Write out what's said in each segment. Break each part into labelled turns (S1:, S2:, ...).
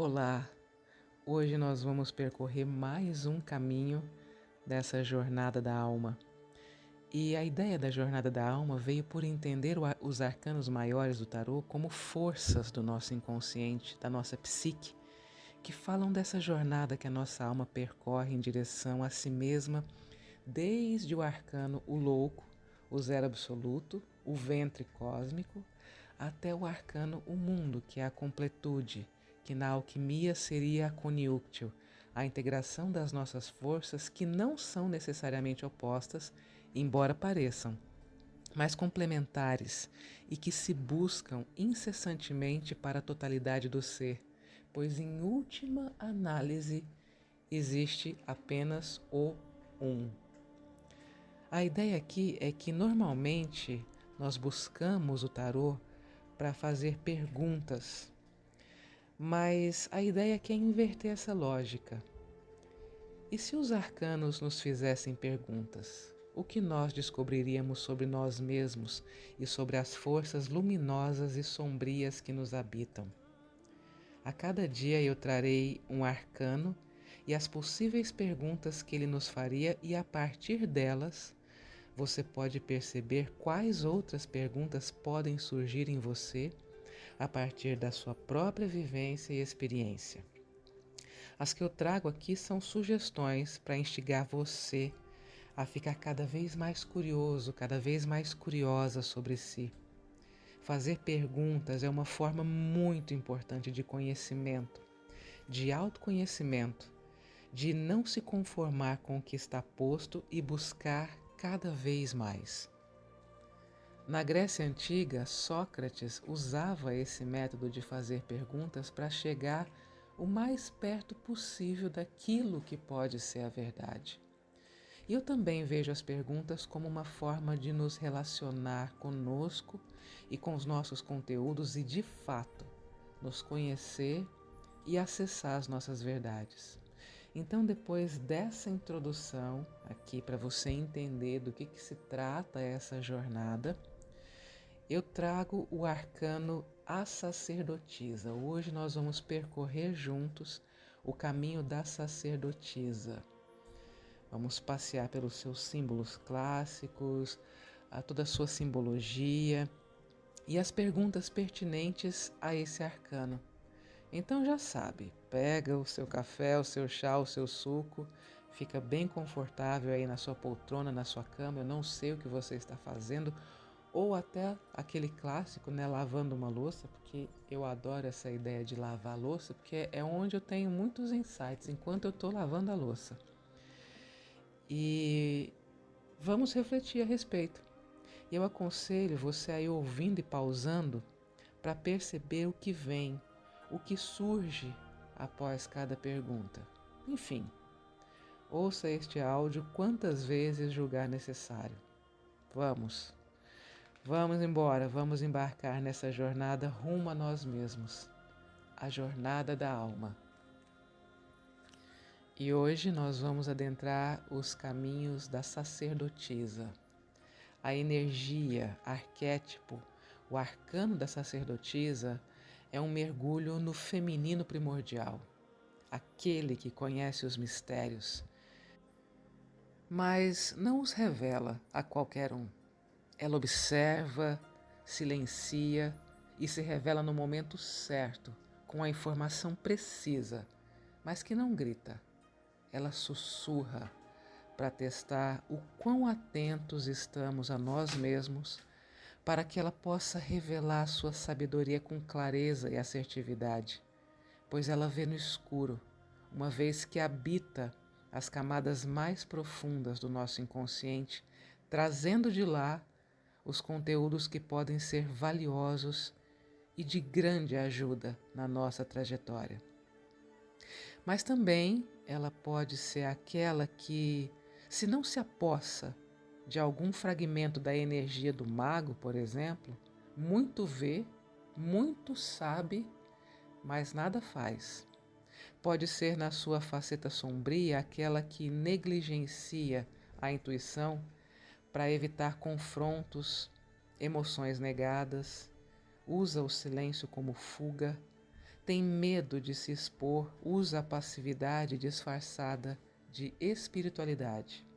S1: Olá, hoje nós vamos percorrer mais um caminho dessa jornada da alma. E a ideia da jornada da alma veio por entender os arcanos maiores do tarô como forças do nosso inconsciente, da nossa psique, que falam dessa jornada que a nossa alma percorre em direção a si mesma, desde o arcano o louco, o zero absoluto, o ventre cósmico, até o arcano o mundo, que é a completude, que na alquimia seria a coniúnctio, a integração das nossas forças que não são necessariamente opostas, embora pareçam, mas complementares e que se buscam incessantemente para a totalidade do ser, pois em última análise existe apenas o um. A ideia aqui é que normalmente nós buscamos o tarô para fazer perguntas, mas a ideia aqui é inverter essa lógica. E se os arcanos nos fizessem perguntas? O que nós descobriríamos sobre nós mesmos e sobre as forças luminosas e sombrias que nos habitam? A cada dia eu trarei um arcano e as possíveis perguntas que ele nos faria, e a partir delas você pode perceber quais outras perguntas podem surgir em você a partir da sua própria vivência e experiência. As que eu trago aqui são sugestões para instigar você a ficar cada vez mais curioso, cada vez mais curiosa sobre si. Fazer perguntas é uma forma muito importante de conhecimento, de autoconhecimento, de não se conformar com o que está posto e buscar cada vez mais. Na Grécia Antiga, Sócrates usava esse método de fazer perguntas para chegar o mais perto possível daquilo que pode ser a verdade. E eu também vejo as perguntas como uma forma de nos relacionar conosco e com os nossos conteúdos e, de fato, nos conhecer e acessar as nossas verdades. Então, depois dessa introdução aqui para você entender do que se trata essa jornada, eu trago o arcano A Sacerdotisa. Hoje nós vamos percorrer juntos o caminho da sacerdotisa. Vamos passear pelos seus símbolos clássicos, a toda a sua simbologia e as perguntas pertinentes a esse arcano. Então já sabe, pega o seu café, o seu chá, o seu suco, fica bem confortável aí na sua poltrona, na sua cama. Eu não sei o que você está fazendo, ou até aquele clássico, né, lavando uma louça, porque eu adoro essa ideia de lavar a louça, porque é onde eu tenho muitos insights enquanto eu estou lavando a louça. E vamos refletir a respeito. Eu aconselho você a ir ouvindo e pausando para perceber o que vem, o que surge após cada pergunta. Enfim, ouça este áudio quantas vezes julgar necessário. Vamos embora, vamos embarcar nessa jornada rumo a nós mesmos, a jornada da alma. E hoje nós vamos adentrar os caminhos da sacerdotisa. A energia, arquétipo, o arcano da sacerdotisa é um mergulho no feminino primordial, aquele que conhece os mistérios, mas não os revela a qualquer um. Ela observa, silencia e se revela no momento certo, com a informação precisa, mas que não grita. Ela sussurra para testar o quão atentos estamos a nós mesmos, para que ela possa revelar sua sabedoria com clareza e assertividade, pois ela vê no escuro, uma vez que habita as camadas mais profundas do nosso inconsciente, trazendo de lá os conteúdos que podem ser valiosos e de grande ajuda na nossa trajetória. Mas também ela pode ser aquela que, se não se apossa de algum fragmento da energia do mago, por exemplo, muito vê, muito sabe, mas nada faz. Pode ser na sua faceta sombria aquela que negligencia a intuição para evitar confrontos, emoções negadas, usa o silêncio como fuga, tem medo de se expor, usa a passividade disfarçada de espiritualidade.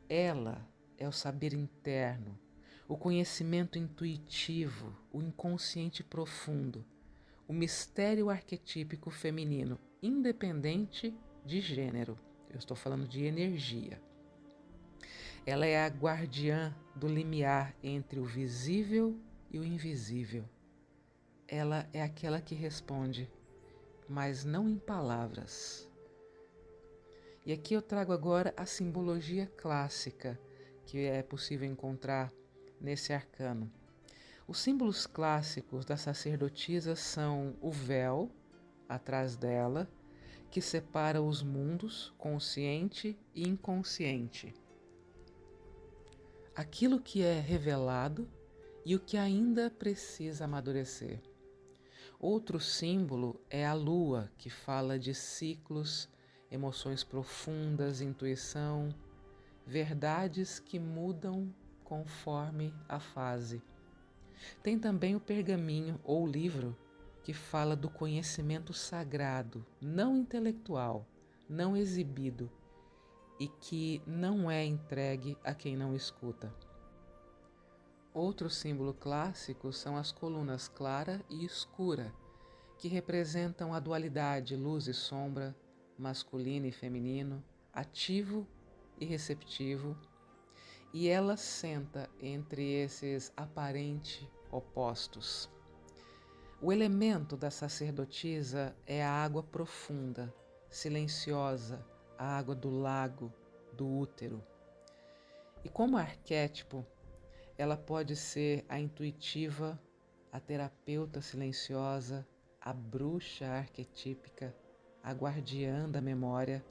S1: Ela é o saber interno, o conhecimento intuitivo, o inconsciente profundo, o mistério arquetípico feminino, independente de gênero. Eu estou falando de energia. Ela é a guardiã do limiar entre o visível e o invisível. Ela é aquela que responde, mas não em palavras. E aqui eu trago agora a simbologia clássica que é possível encontrar nesse arcano. Os símbolos clássicos da sacerdotisa são o véu atrás dela, que separa os mundos consciente e inconsciente. Aquilo que é revelado e o que ainda precisa amadurecer. Outro símbolo é a lua, que fala de ciclos, emoções profundas, intuição, verdades que mudam conforme a fase. Tem também o pergaminho ou livro, que fala do conhecimento sagrado, não intelectual, não exibido, e que não é entregue a quem não escuta. Outro símbolo clássico são as colunas clara e escura, que representam a dualidade luz e sombra, masculino e feminino, ativo e receptivo, e ela senta entre esses aparentes opostos. O elemento da sacerdotisa é a água profunda, silenciosa, a água do lago, do útero. E como arquétipo, ela pode ser a intuitiva, a terapeuta silenciosa, a bruxa arquetípica, a guardiã da memória,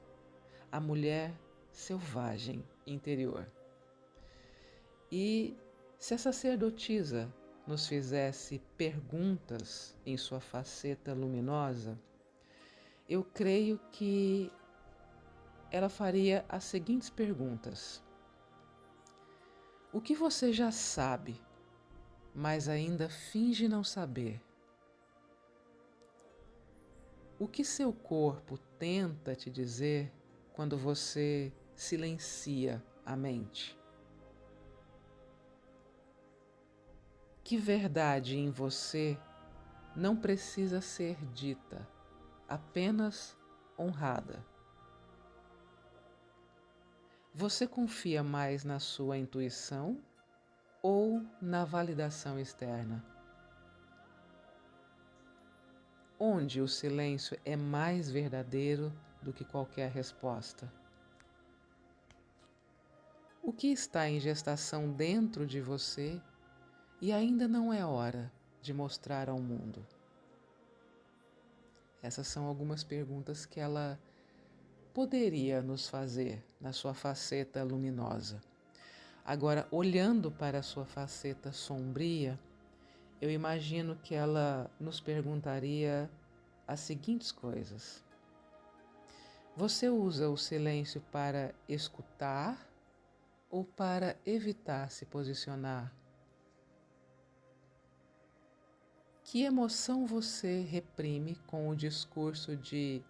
S1: a mulher selvagem interior. E se a sacerdotisa nos fizesse perguntas em sua faceta luminosa, eu creio que ela faria as seguintes perguntas. O que você já sabe, mas ainda finge não saber? O que seu corpo tenta te dizer quando você silencia a mente? Que verdade em você não precisa ser dita, apenas honrada? Você confia mais na sua intuição ou na validação externa? Onde o silêncio é mais verdadeiro do que qualquer resposta? O que está em gestação dentro de você e ainda não é hora de mostrar ao mundo? Essas são algumas perguntas que ela poderia nos fazer na sua faceta luminosa. Agora, olhando para a sua faceta sombria, eu imagino que ela nos perguntaria as seguintes coisas. Você usa o silêncio para escutar ou para evitar se posicionar? Que emoção você reprime com o discurso de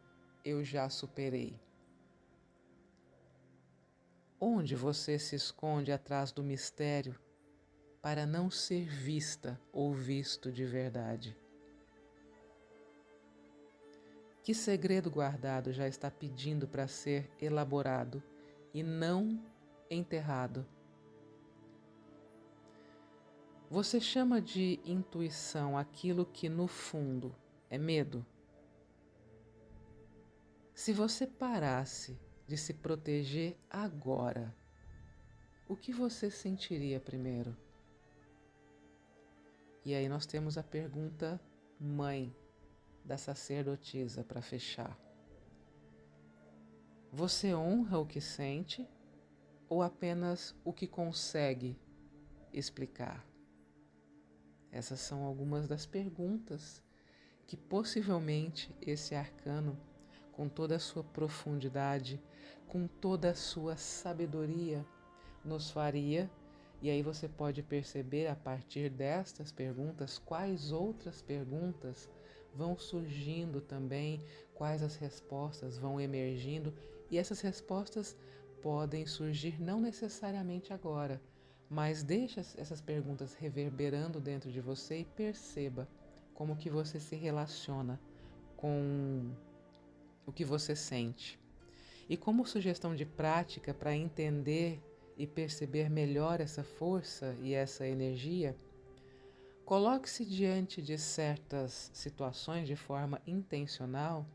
S1: eu já superei? Onde você se esconde atrás do mistério para não ser vista ou visto de verdade? Que segredo guardado já está pedindo para ser elaborado e não enterrado? Você chama de intuição aquilo que no fundo é medo? Se você parasse de se proteger agora, o que você sentiria primeiro? E aí nós temos a pergunta mãe da sacerdotisa para fechar. Você honra o que sente ou apenas o que consegue explicar? Essas são algumas das perguntas que possivelmente esse arcano, com toda a sua profundidade, com toda a sua sabedoria, nos faria. E aí você pode perceber a partir destas perguntas quais outras perguntas vão surgindo também, quais as respostas vão emergindo, e essas respostas podem surgir não necessariamente agora, mas deixe essas perguntas reverberando dentro de você e perceba como que você se relaciona com o que você sente. E como sugestão de prática para entender e perceber melhor essa força e essa energia, coloque-se diante de certas situações de forma intencional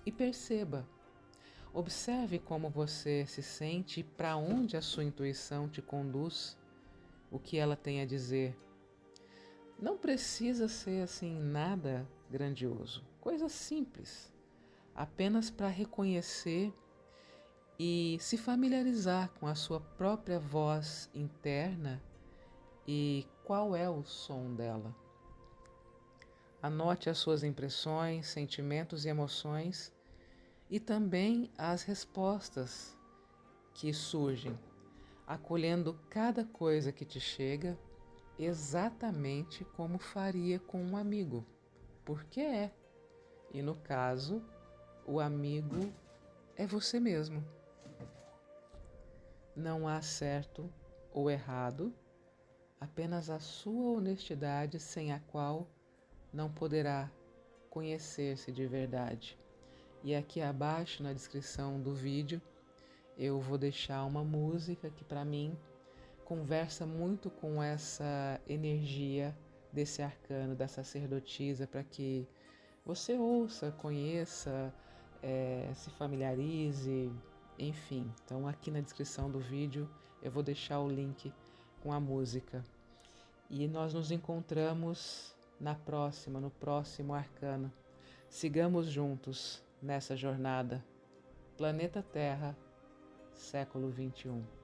S1: e perceba. Observe como você se sente e para onde a sua intuição te conduz, o que ela tem a dizer. Não precisa ser assim nada grandioso, coisa simples, apenas para reconhecer e se familiarizar com a sua própria voz interna e qual é o som dela. Anote as suas impressões, sentimentos e emoções e também as respostas que surgem, acolhendo cada coisa que te chega exatamente como faria com um amigo, porque é. E no caso, o amigo é você mesmo. Não há certo ou errado, apenas a sua honestidade sem a qual não poderá conhecer-se de verdade. E aqui abaixo na descrição do vídeo eu vou deixar uma música que para mim conversa muito com essa energia desse arcano, da sacerdotisa, para que você ouça, conheça, se familiarize, enfim. Então aqui na descrição do vídeo eu vou deixar o link com a música. E nós nos encontramos no próximo arcano. Sigamos juntos nessa jornada. Planeta Terra, século XXI.